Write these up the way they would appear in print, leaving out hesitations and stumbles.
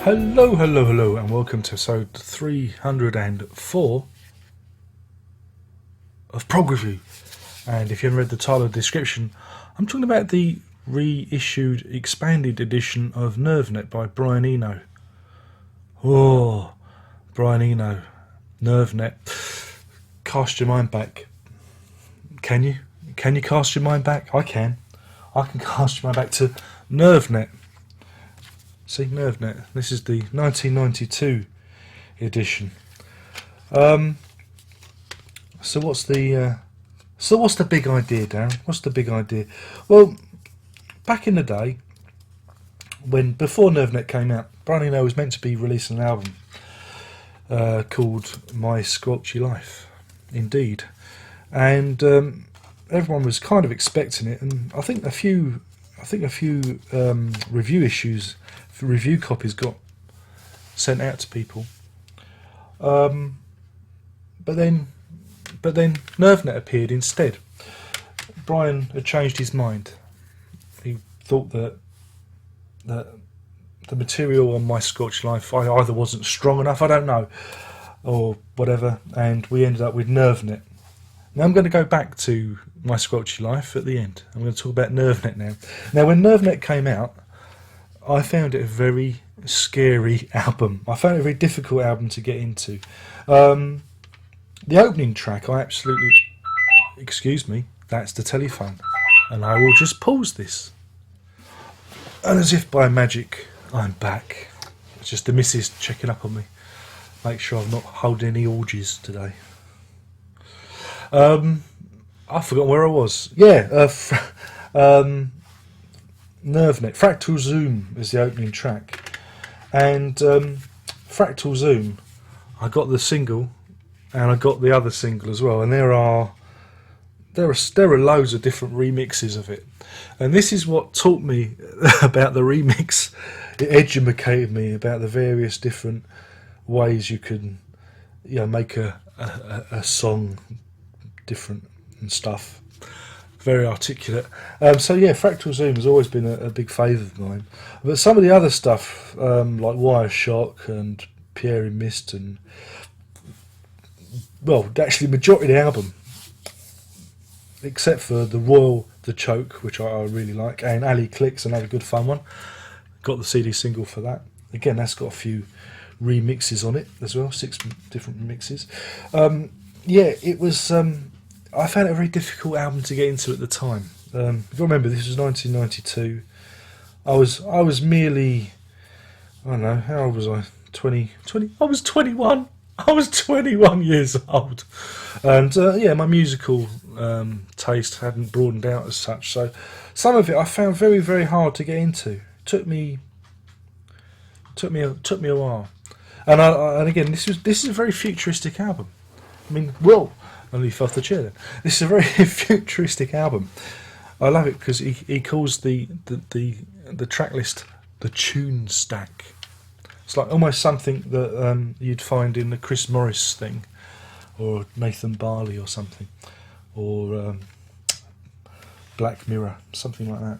Hello, hello, hello, and welcome to episode 304 of Prog Review. And if you haven't read the title or description, I'm talking about the reissued expanded edition of NerveNet by Brian Eno. Oh, Brian Eno, NerveNet. Cast your mind back. Can you? Can you cast your mind back? I can. I can cast your mind back to NerveNet. See, NerveNet. This is the 1992 edition. So what's the big idea, Darren? What's the big idea? Well, back in the day, before NerveNet came out, Brian Eno was meant to be releasing an album called My Squelchy Life, indeed, and everyone was kind of expecting it, and I think a few review copies got sent out to people. But then NerveNet appeared instead. Brian had changed his mind. He thought that the material on My Squelchy Life either wasn't strong enough, I don't know, or whatever, and we ended up with NerveNet. Now I'm going to go back to My Squelchy Life at the end. I'm going to talk about NerveNet now. Now, when NerveNet came out, I found it a very scary album. I found it a very difficult album to get into. The opening track, I absolutely... Excuse me, that's the telephone. And I will just pause this. And as if by magic, I'm back. It's just the missus checking up on me. Make sure I'm not holding any orgies today. I forgot where I was. Yeah, NerveNet. Fractal Zoom is the opening track, and Fractal Zoom, I got the single, and I got the other single as well. And there are loads of different remixes of it, and this is what taught me about the remix. It educated me about the various different ways you can, make a song different and stuff. Very articulate. So yeah, Fractal Zoom has always been a big favourite of mine. But some of the other stuff, like Wireshock and Pierre in Mist, and actually the majority of the album, except for the Choke, which I really like, and Ali Click's another good fun one. Got the CD single for that. Again, that's got a few remixes on it as well, 6 different remixes. It was. I found it a very difficult album to get into at the time. If you remember, this was 1992. I was merely, I don't know, how old was I? 20? I was 21. I was 21 years old. And my musical taste hadn't broadened out as such. So some of it I found very, very hard to get into. Took me a while. And again, this is a very futuristic album. I mean, only fell off the chair then. This is a very futuristic album. I love it because he calls the track list the tune stack. It's like almost something that you'd find in the Chris Morris thing, or Nathan Barley or something, or Black Mirror, something like that.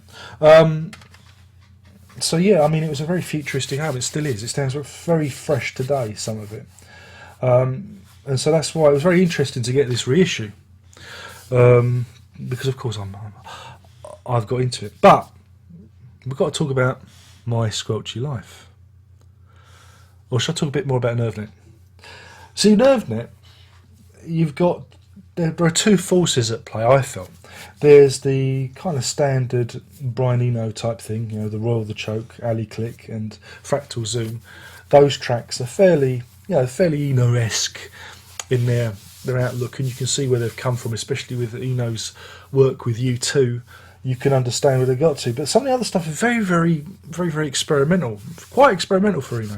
So yeah, I mean, it was a very futuristic album. It still is. It sounds very fresh today, some of it. And so that's why it was very interesting to get this reissue, because of course I've got into it. But we've got to talk about My Squelchy Life, or should I talk a bit more about NerveNet? See, NerveNet, there are two forces at play. I felt there's the kind of standard Brian Eno type thing, the Royal, the Choke, Ali Click, and Fractal Zoom. Those tracks are fairly Eno-esque in their outlook, and you can see where they've come from, especially with Eno's work with U2. You can understand where they got to. But some of the other stuff is very, very, very, very experimental, quite experimental for Eno,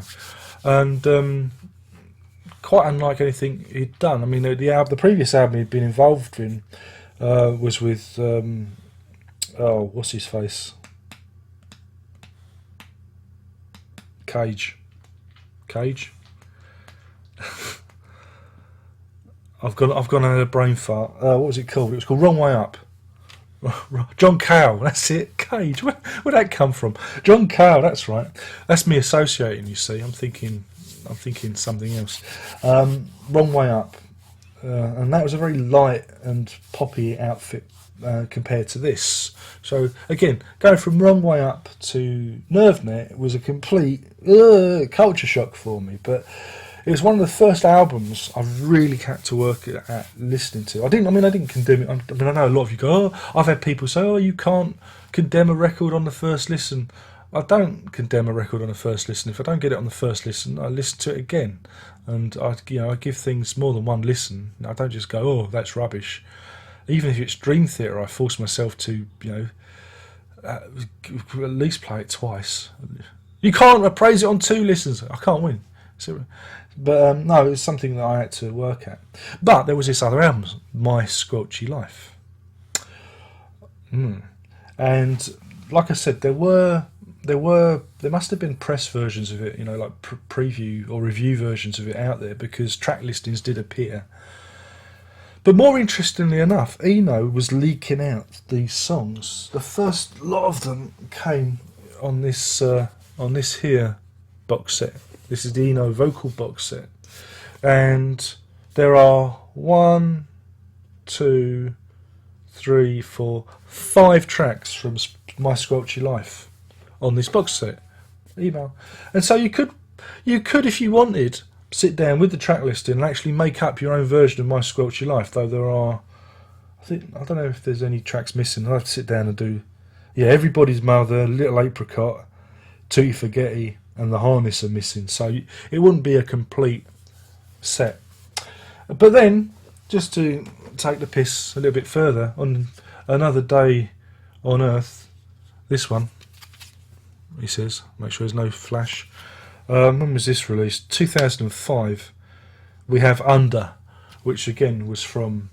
and quite unlike anything he'd done. I mean, the previous album he'd been involved in was with what's his face, Cage. I've gone a brain fart. What was it called? It was called Wrong Way Up. John Cale, that's it. Cage. Where'd that come from? John Cale, that's right. That's me associating, you see. I'm thinking something else. Wrong Way Up. And that was a very light and poppy outfit compared to this. So again, going from Wrong Way Up to Nervenet was a complete culture shock for me. But it was one of the first albums I really had to work at listening to. I didn't condemn it. I know a lot of you go, oh, I've had people say, oh, you can't condemn a record on the first listen. I don't condemn a record on the first listen. If I don't get it on the first listen, I listen to it again, and I give things more than one listen. I don't just go, oh, that's rubbish. Even if it's Dream Theater, I force myself to, at least play it twice. You can't appraise it on 2 listens. I can't win. But no, it's something that I had to work at. But there was this other album, My Squelchy Life, and like I said, there must have been press versions of it, like preview or review versions of it out there, because track listings did appear. But more interestingly enough, Eno was leaking out these songs. The first lot of them came on this here box set. This is the Eno vocal box set, and there are 1, 2, 3, 4, 5 tracks from My Squelchy Life on this box set. Email. And so you could, if you wanted, sit down with the track listing and actually make up your own version of My Squelchy Life. Though there are, I don't know if there's any tracks missing. I'll have to sit down and do, Everybody's Mother, Little Apricot, Tutti Forgetti, and The Harness are missing. So it wouldn't be a complete set. But then, just to take the piss a little bit further, on Another Day on Earth, this one, he says, make sure there's no flash. When was this released? 2005. We have Under, which again was from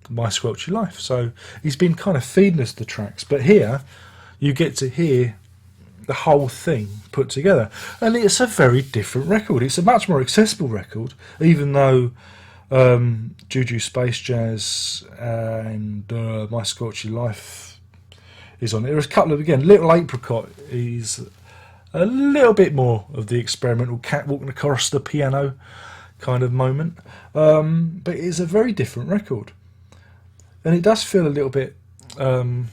My Squelchy Life. So he's been kind of feeding us the tracks. But here, you get to hear the whole thing put together. And it's a very different record. It's a much more accessible record, even though Juju Space Jazz and My Squelchy Life is on it. There's a couple of, again, Little Apricot is a little bit more of the experimental cat walking across the piano kind of moment. But it's a very different record. And it does feel a little bit, not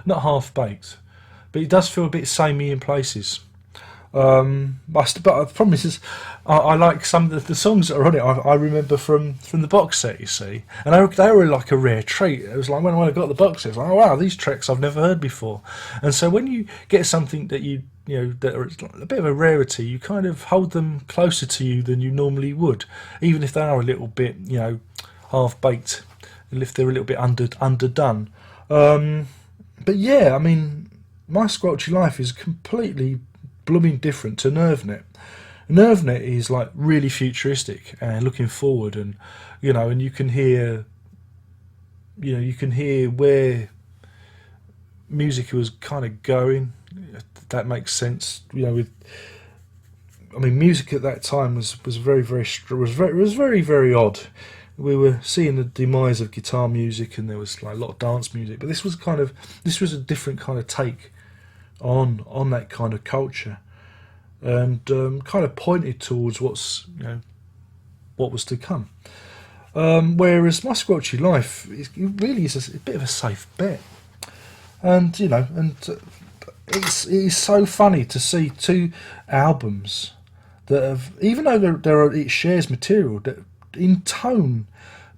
half-baked, but it does feel a bit samey in places. But the problem is I like some of the songs that are on it. I remember from the box set, you see, and they were like a rare treat. It was like when I got the box set, it was like, oh wow, these tracks I've never heard before. And so when you get something that that are a bit of a rarity, you kind of hold them closer to you than you normally would, even if they are a little bit half baked, and if they're a little bit underdone. But yeah, I mean, My Squelchy Life is completely blooming different to Nervenet. Nervenet is like really futuristic and looking forward, and and you can hear where music was kind of going. That makes sense. Music at that time was very odd. We were seeing the demise of guitar music, and there was like a lot of dance music, but this was a different kind of take on that kind of culture, and kind of pointed towards what was to come. Whereas My Squelchy Life really is a bit of a safe bet, and it's so funny to see 2 albums that have, even though it shares material, that in tone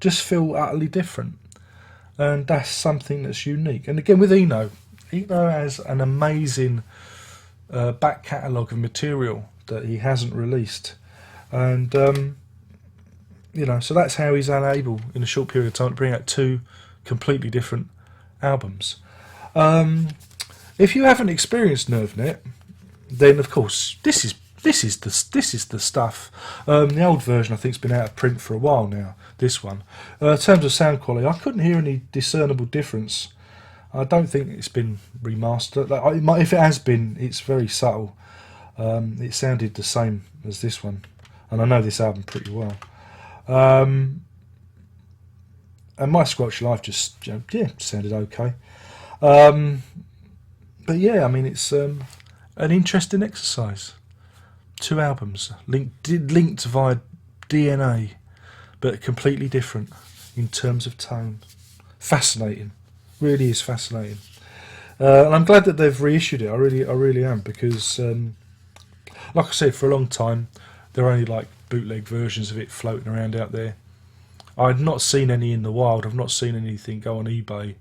just feel utterly different, and that's something that's unique. And again with Eno has an amazing back catalogue of material that he hasn't released, and so that's how he's unable in a short period of time to bring out 2 completely different albums. If you haven't experienced Nervenet, then of course this is the stuff. The old version I think has been out of print for a while now. This one, in terms of sound quality, I couldn't hear any discernible difference. I don't think it's been remastered. If it has been, it's very subtle. It sounded the same as this one, and I know this album pretty well. And My Squelchy Life just sounded okay. But yeah, I mean, it's an interesting exercise. 2 albums linked via DNA, but completely different in terms of tone. Fascinating, really is fascinating. And I'm glad that they've reissued it. I really am, because, like I said, for a long time there are only like bootleg versions of it floating around out there. I'd not seen any in the wild. I've not seen anything go on eBay,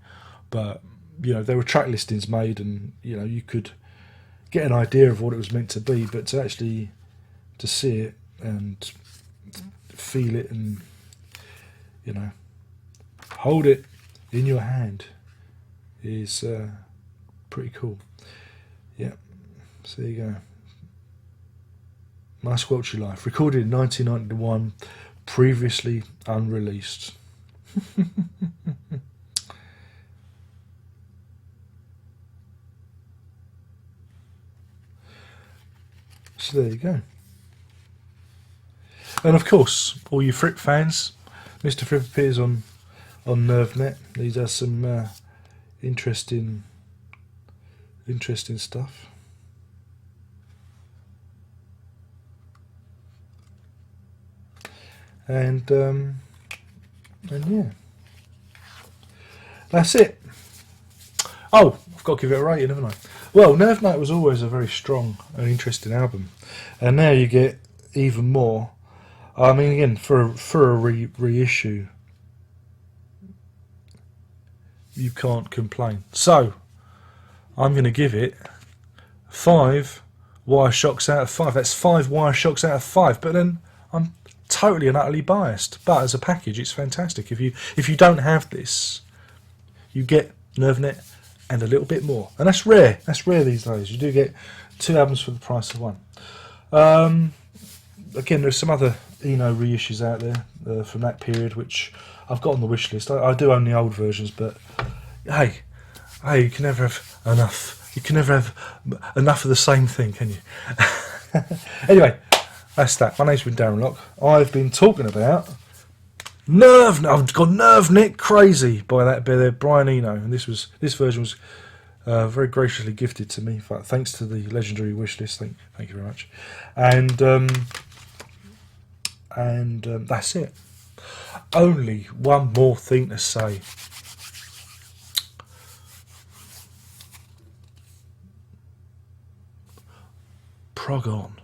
but there were track listings made, and you could get an idea of what it was meant to be, but to actually to see it and feel it and hold it in your hand is pretty cool. Yeah, so there you go. My Squelchy Life, recorded in 1991, previously unreleased. So there you go. And of course, all you Fripp fans, Mr. Fripp appears on NerveNet. He does some interesting stuff. And yeah, that's it. Oh, I've got to give it a rating, haven't I? Well, Nerve Night was always a very strong and interesting album, and now you get even more. I mean, again, for a reissue, you can't complain. So, I'm going to give it 5 wire shocks out of 5. That's 5 wire shocks out of 5. But then I'm totally and utterly biased. But as a package, it's fantastic. If you don't have this, you get NerveNet and a little bit more, and that's rare. That's rare these days. You do get 2 albums for the price of 1. Again, there's some other Eno reissues out there from that period, which I've got on the wish list. I do own the old versions, but hey, you can never have enough. You can never have enough of the same thing, can you? Anyway, that's that. My name's been Darren Locke. I've been talking about I've got NerveNet crazy by Brian Eno, and this version was very graciously gifted to me. Thanks to the legendary wish list. Thank you very much. And that's it. Only one more thing to say. Prog on.